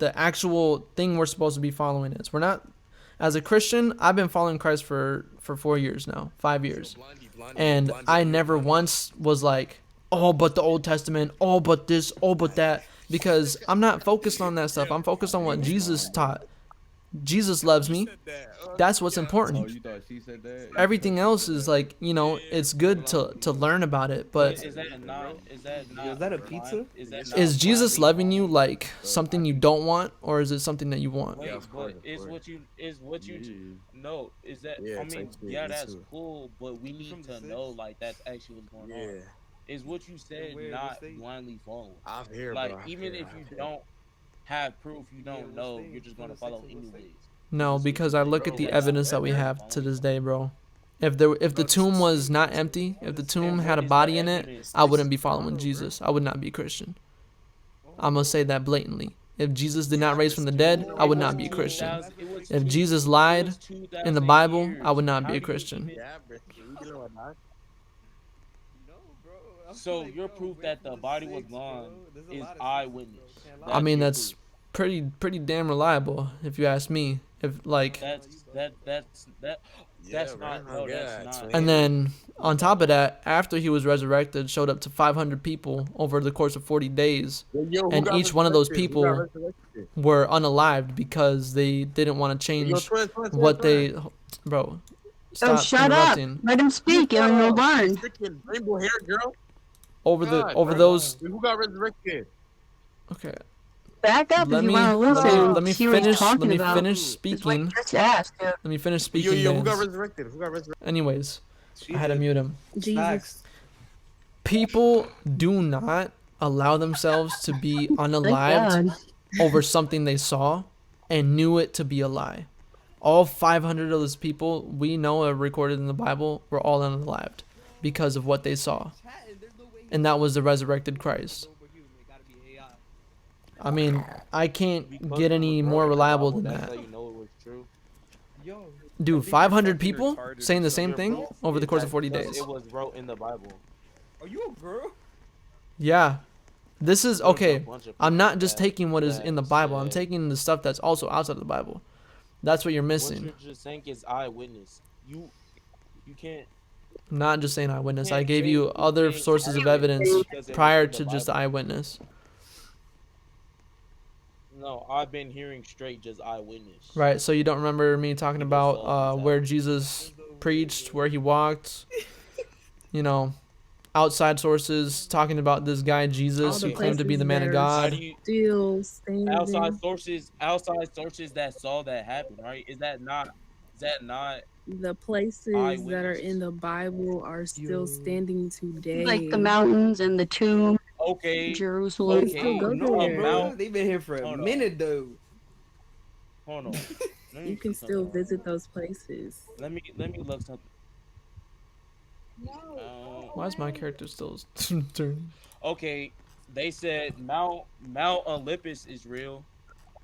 the actual thing we're supposed to be following is. We're not, as a Christian, I've been following Christ for 4 years now, 5 years. And I never once was like, oh, but the Old Testament, oh, but this, oh, but that. Because I'm not focused on that stuff. I'm focused on what Jesus taught. Jesus loves me. That's what's important. you thought she said that? Everything else is like, it's good to learn about it, but Is that not? Is that a pizza? is Jesus loving you like something you don't want, or is it something that you want? Wait, Yeah, of course, but of is course. what you no, is that Yeah, I mean, text me, yeah, me that's too. cool, but we need to know like that's actually what's going on. Is what you said where, not what state? blindly follow. I'm here, Like bro. even if you don't have proof, you don't know, you're just gonna follow anyways. No, because I look at the evidence that we have to this day, bro. If the tomb was not empty, if the tomb had a body in it, I wouldn't be following Jesus. I would not be a Christian. I'm gonna say that blatantly. If Jesus did not raise from the dead, I would not be a Christian. If Jesus lied in the Bible, I would not be a Christian. So your proof that the body was gone is eyewitness. I mean, your that's proof. pretty damn reliable, if you ask me. If like, That's not. No, that's not. and then on top of that, after he was resurrected, showed up to 500 people over the course of 40 days, and each one of those people were unalived because they didn't want to change what they. Bro, stop Oh, shut up! interrupting. Let him speak, and you'll learn. Rainbow hair girl. Over those. Who got resurrected? Okay. Back up Let if you me want to listen. let me See what he's finish. Let talking me about. finish It's speaking. like just ask, dude. Let me finish speaking. Who got Dance. resurrected? Who got resurrected? Anyways, I had to mute him. Jesus. People do not allow themselves to be Thank unalived God. over something they saw and knew it to be a lie. All 500 of those people we know are recorded in the Bible were all unalived because of what they saw. And that was the resurrected Christ. I mean, I can't get any more reliable than that. You know it was true. Dude, 500 people saying the same thing over the course of 40 days. It was wrote in the Bible. Are you a girl? Yeah. This is okay. bunch of I'm people not just that- taking what is that in the Bible. I'm said- taking the stuff that's also outside of the Bible. That's what you're What missing. you're just saying is eyewitness. You can't. I'm not just saying eyewitness. I can't gave change you the other things sources of eyewitness evidence because it was prior in the to just the Bible. eyewitness. No, I've been hearing straight just eyewitness. Right. So you don't remember me talking People saw about things where happen. Jesus preached, where he walked, outside sources talking about this guy Jesus All who the claimed to be the places man of that are How God. do you Still standing. outside sources that saw that happen, right? Is that not The places that are eyewitness? in the Bible are still standing today. Like the mountains and the tomb, okay? Jerusalem. Okay, Still go No, there. bro. They've been here for a Hold on. minute, though. Hold on. Let me You can see still something. visit those places. Let me look something. Why is my character still turning? Okay, they said Mount Olympus is real.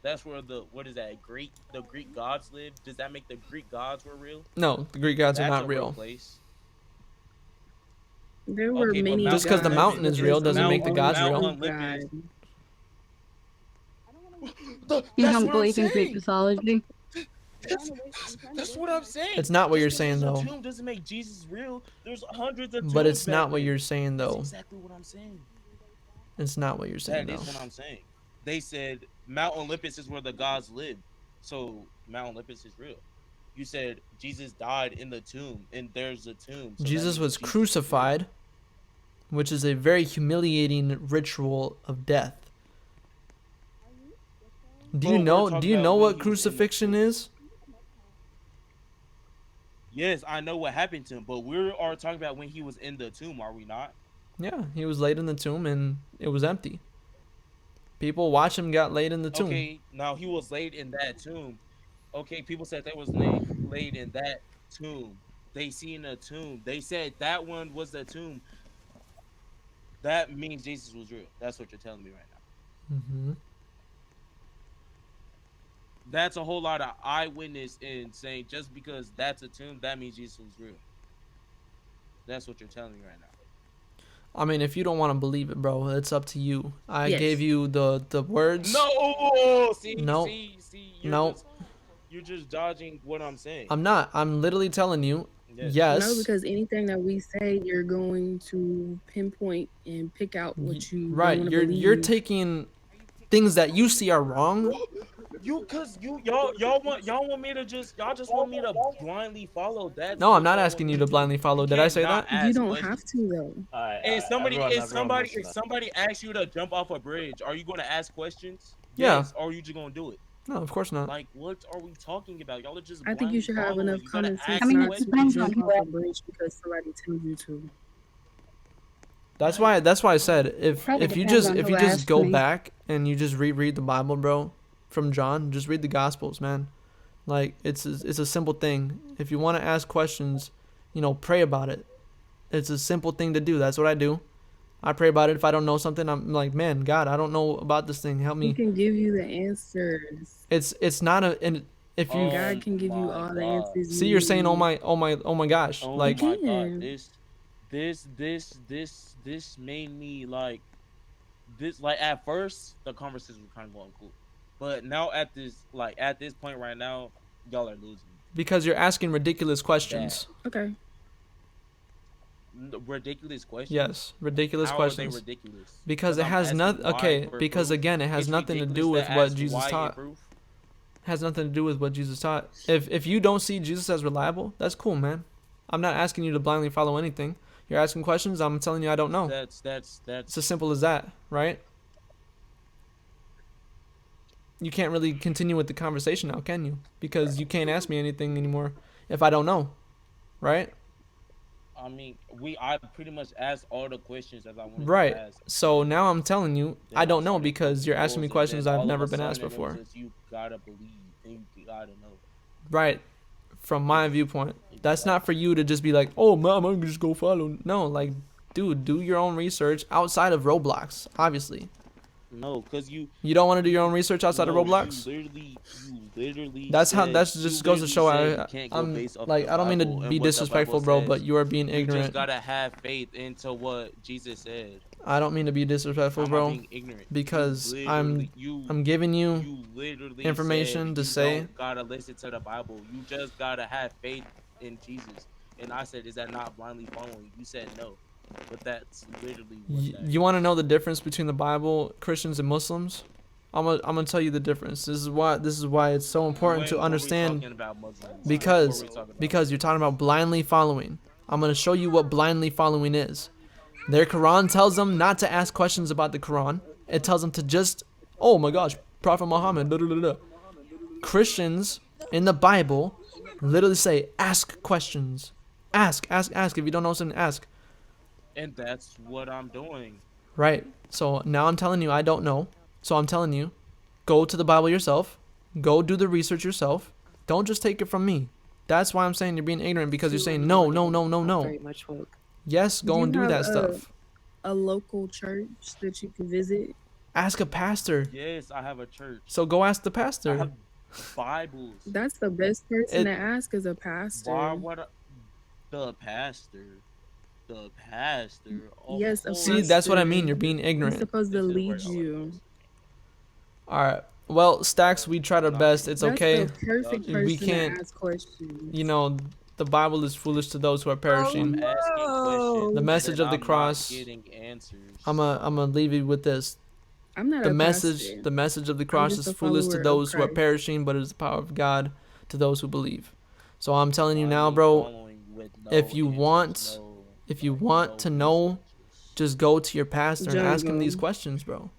that's where the what is that the Greek gods live. Does that make the Greek gods were real? No, the Greek gods are That's not a real real. place. There were Okay, but many Mount Just 'cause the gods, mountain but is real there's doesn't only make the gods one real. Mount Olympus. God. You That's don't what I'm believe in Greek saying. mythology? That's what I'm saying. It's not what you're Just because saying, there's a though. tomb doesn't make Jesus real. There's hundreds of tombs. But it's back not what then. you're saying, That's though. exactly what I'm saying. It's not what you're saying, That though. is what I'm saying. They said Mount Olympus is where the gods live, so Mount Olympus is real. You said Jesus died in the tomb, and there's a tomb. So that Jesus means was Jesus is real. crucified, which is a very humiliating ritual of death. Do you Bro, we're know? talking Do you about know when what he was in the crucifixion tomb. is? Yes, I know what happened to him, but we are talking about when he was in the tomb, are we not? Yeah, he was laid in the tomb and it was empty. People watch him got laid in the tomb. Okay, now he was laid in that tomb. Okay, people said they was laid in that tomb. They seen a tomb. They said that one was the tomb. That means Jesus was real. That's what you're telling me right now. Hmm. That's a whole lot of eyewitness in saying just because that's a tomb, that means Jesus was real. That's what you're telling me right now. I mean, if you don't want to believe it, bro, it's up to you. I Yes. gave you the words. No, see, No. see, No. you're just dodging what I'm saying. I'm not. I'm literally telling you. Yes. Yes. No, because anything that we say, you're going to pinpoint and pick out what you Right. don't wanna You're believe. taking things that you see are wrong. Y'all want me to just want me to blindly follow that. No, I'm not asking you to blindly follow. Did I say that? You don't have to though. If somebody everyone if listen up. somebody asks you to jump off a bridge, are you going to ask questions? Yeah. Yes, or are you just going to do it? No, of course not. Like, what are we talking about? Y'all are just. I think you should have blindly enough following. You common gotta sense ask mean, not it to depends on jump who off a bridge because somebody tells you to. That's why I said if Probably you depends just on if who you just asked go me. back and you just reread the Bible, bro, from John, just read the Gospels, man. Like it's a simple thing. If you want to ask questions, pray about it. It's a simple thing to do. That's what I do. I pray about it. If I don't know something, I'm like, man, God, I don't know about this thing. Help He me. can give you the answers. It's not a and if you God can give you all the answers. see, you're saying, oh my gosh, Oh like my can. god, this made me like this. Like at first, the conversation was kind of going cool, but now at this point right now, y'all are losing. because you're asking ridiculous questions. Okay. Ridiculous questions. Yes, ridiculous How questions. are they ridiculous? Because it I'm has asking nothing. why Okay, for because proof. again, it has It's nothing to do ridiculous with to what ask Jesus why and taught. proof. Has nothing to do with what Jesus taught. If you don't see Jesus as reliable, that's cool, man. I'm not asking you to blindly follow anything. You're asking questions. I'm telling you I don't know. That's It's as simple as that, right? You can't really continue with the conversation now, can you? Because you can't ask me anything anymore if I don't know, right? I mean, I pretty much asked all the questions as I wanted Right. to ask. So now I'm telling you Then I don't know started because poking you're asking me holes, and questions then I've all of never a been asked sudden it was before. just, you gotta believe and you gotta know. Right. From my viewpoint. That's not for you to just be like, oh, mom, I'm gonna just go follow. No, like, dude, do your own research outside of Roblox, obviously. No, because you don't want to do your own research outside of no, Roblox? You literally That's how. said- That's you just goes to show literally said I, you can't go I'm based off like the I don't mean to Bible and be what the disrespectful, Bible bro, but says. you are being You ignorant. just gotta have faith into what Jesus said. I don't mean to be disrespectful, I'm bro, not being ignorant. because You I'm literally- you giving you you literally information said to you say. don't gotta listen to the Bible. You just gotta have faith in Jesus. And I said, is that not blindly following? You said no, but that's literally what that You want to know the difference between the Bible, Christians, and Muslims? I'm gonna tell you the difference. This is why it's so important When to were we understand. talking about Muslims? Because What were we talking about? because you're talking about blindly following. I'm going to show you what blindly following is. Their Quran tells them not to ask questions about the Quran. It tells them to just, oh my gosh, Prophet Muhammad, da, da, da, da. Christians in the Bible literally say ask questions. Ask. If you don't know something, ask. And that's what I'm doing. Right. So now I'm telling you I don't know. So I'm telling you, go to the Bible yourself. Go do the research yourself. Don't just take it from me. That's why I'm saying you're being ignorant, because you're saying no. Very much woke. Yes, go Do and you do that have stuff. a local church that you can visit Ask a pastor. Yes, I have a church. So go ask the I pastor. have Bibles. That's the best person It- to ask is a pastor. Why would the pastor? The pastor. Yes, a See, that's what I mean. pastor. You're being He's ignorant. supposed to This is lead right, I like you. this. All right. Well, Stacks, we tried our best. It's That's okay. the perfect We person can't- to ask questions. You know, the Bible is foolish to those who are perishing. I'm asking questions. The message and of the I'm not cross. getting answers. I'm gonna leave you with this. I'm not The a message pastor. the message of the cross just is a foolish to follower of those who are Christ. perishing, but it is the power of God to those who believe. So I'm telling you I now, ain't bro, following with no if you answers, want- no- if you no want to know, researches. just go to your pastor and ask him these Jungle. questions, bro.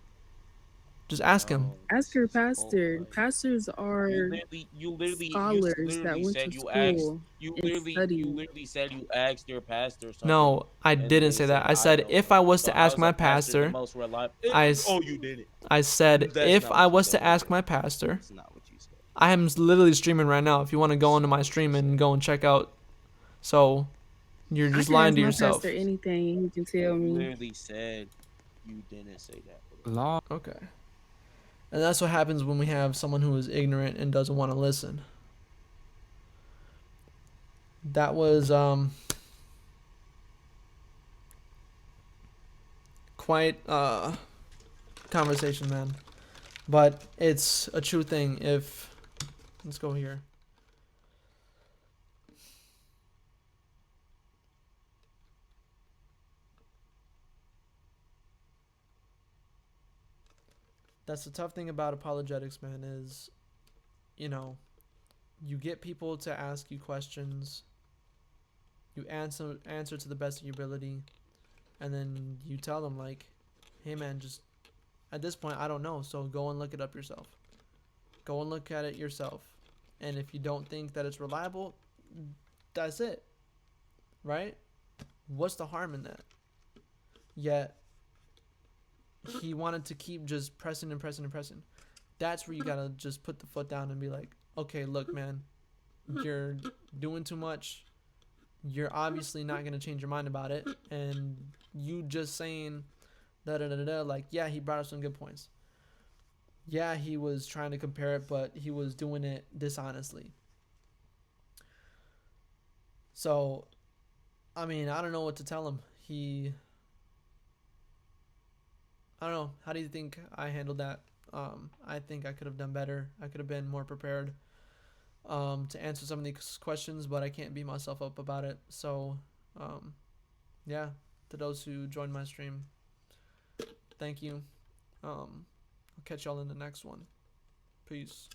Just ask him. No, Ask this your is pastor. bullshit. Pastors are You literally scholars that went said to you asked. school You and literally studied. said you asked your pastor something. No, I and didn't they say that. said, I said don't if know. I was So to ask how's my a pastor the pastor, most reliable? I You didn't. I said That's if not I what you was said. to ask my pastor, That's not what you said. I am literally streaming right now. If you want to go into my stream and go and check out, so you're I just can lying ask to my yourself. pastor anything, and he can tell You me. literally said you didn't say that. Okay. And that's what happens when we have someone who is ignorant and doesn't want to listen. That was quite conversation, man. But it's a true thing. If let's go here. That's the tough thing about apologetics, man, is, you know, you get people to ask you questions, you answer to the best of your ability, and then you tell them like, hey man, just at this point I don't know, so go and look it up yourself. Go and look at it yourself. And if you don't think that it's reliable, that's it. Right? What's the harm in that? Yet he wanted to keep just pressing and pressing and pressing. That's where you gotta just put the foot down and be like, okay, look, man, you're doing too much. You're obviously not gonna change your mind about it, and you just saying da da da da. Like, yeah, he brought up some good points. Yeah, he was trying to compare it, but he was doing it dishonestly. So, I mean, I don't know what to tell him. I don't know. How do you think I handled that? I think I could have done better. I could have been more prepared to answer some of these questions, but I can't beat myself up about it. So, yeah, to those who joined my stream, thank you. I'll catch y'all in the next one. Peace.